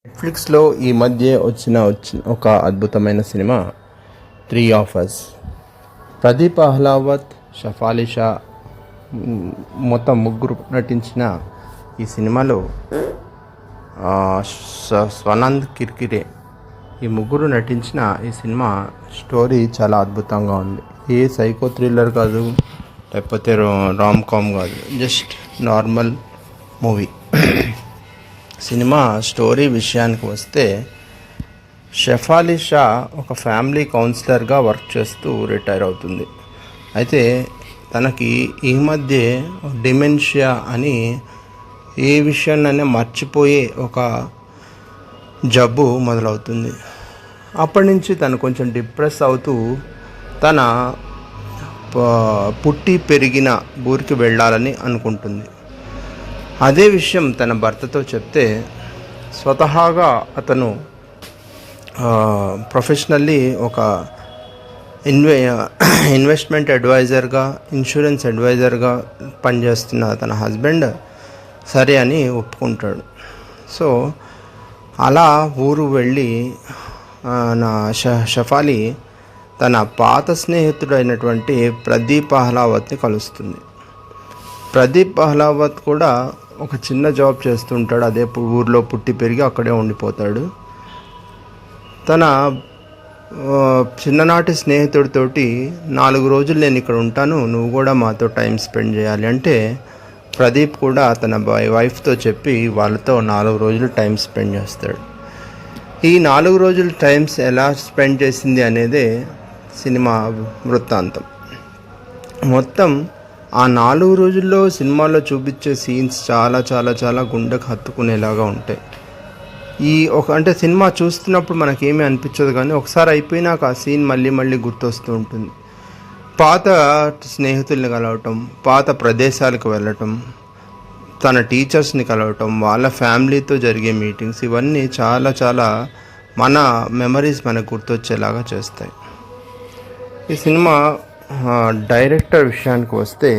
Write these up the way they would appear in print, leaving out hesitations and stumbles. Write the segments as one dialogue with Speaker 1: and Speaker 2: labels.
Speaker 1: నెట్ఫ్లిక్స్లో ఈ మధ్య వచ్చిన ఒక అద్భుతమైన cinema 3 of Us. Pradeep Ahlawat, Shafali Shah మొత్తం ముగ్గురు నటించిన ఈ సినిమాలో స్వనంద్ కిర్కిరే ఈ ముగ్గురు నటించిన ఈ సినిమా స్టోరీ చాలా అద్భుతంగా ఉంది. ఏ సైకో థ్రిల్లర్ కాదు, లేకపోతే రామ్ కామ్ కాదు, just normal movie. Cinema story విషయానికి వస్తే, షఫాలి షా ఒక ఫ్యామిలీ కౌన్సిలర్గా వర్క్ చేస్తూ రిటైర్ అవుతుంది. అయితే తనకి ఈ మధ్య డిమెన్షియా అని ఏ విషయాన్నైనా మర్చిపోయే ఒక జబ్బు మొదలవుతుంది. అప్పటి నుంచి తను కొంచెం డిప్రెస్ అవుతూ తన పుట్టి పెరిగిన ఊరికి వెళ్ళాలని అనుకుంటుంది. అదే విషయం తన భర్తతో చెప్తే, స్వతహాగా అతను ప్రొఫెషనల్లీ ఒక ఇన్వెస్ట్మెంట్ అడ్వైజర్గా, ఇన్సూరెన్స్ అడ్వైజర్గా పనిచేస్తున్న తన హస్బెండ్ సరే అని ఒప్పుకుంటాడు. సో అలా ఊరు వెళ్ళి షఫాలి తన పాత స్నేహితుడైనటువంటి ప్రదీప్ అహ్లావత్ని కలుస్తుంది. ప్రదీప్ అహ్లావత్ కూడా ఒక చిన్న జాబ్ చేస్తుంటాడు. అదే ఊర్లో పుట్టి పెరిగి అక్కడే ఉండిపోతాడు. తన చిన్ననాటి స్నేహితుడితోటి 4 రోజులు నేను ఇక్కడ ఉంటాను, నువ్వు కూడా మాతో టైం స్పెండ్ చేయాలి అంటే, ప్రదీప్ కూడా తన వైఫ్తో చెప్పి వాళ్ళతో 4 రోజులు టైం స్పెండ్ చేస్తాడు. ఈ 4 రోజులు టైమ్స్ ఎలా స్పెండ్ చేసింది అనేదే సినిమా వృత్తాంతం. మొత్తం ఆ 4 రోజుల్లో సినిమాలో చూపించే సీన్స్ చాలా చాలా చాలా గుండెకు హత్తుకునేలాగా ఉంటాయి. అంటే సినిమా చూస్తున్నప్పుడు మనకేమీ అనిపించదు, కానీ ఒకసారి అయిపోయినాక ఆ సీన్ మళ్ళీ మళ్ళీ గుర్తొస్తూ ఉంటుంది. పాత స్నేహితుల్ని కలవటం, పాత ప్రదేశాలకు వెళ్ళటం, తన టీచర్స్ని కలవటం, వాళ్ళ ఫ్యామిలీతో జరిగే మీటింగ్స్, ఇవన్నీ చాలా చాలా మన మెమరీస్ మనకు గుర్తొచ్చేలాగా చేస్తాయి. ఈ సినిమా డైరెక్టర్ విషయానికి వస్తే,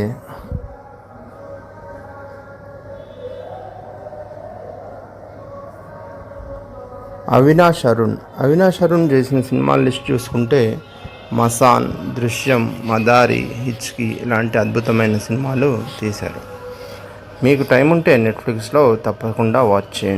Speaker 1: అవినాష్ అరుణ్ చేసిన సినిమాల లిస్ట్ చూసుకుంటే మసాన్, దృశ్యం, మదారి, హిచ్కి ఇలాంటి అద్భుతమైన సినిమాలు తీశారు. మీకు టైం ఉంటే నెట్ఫ్లిక్స్లో తప్పకుండా వాచ్ చేయండి.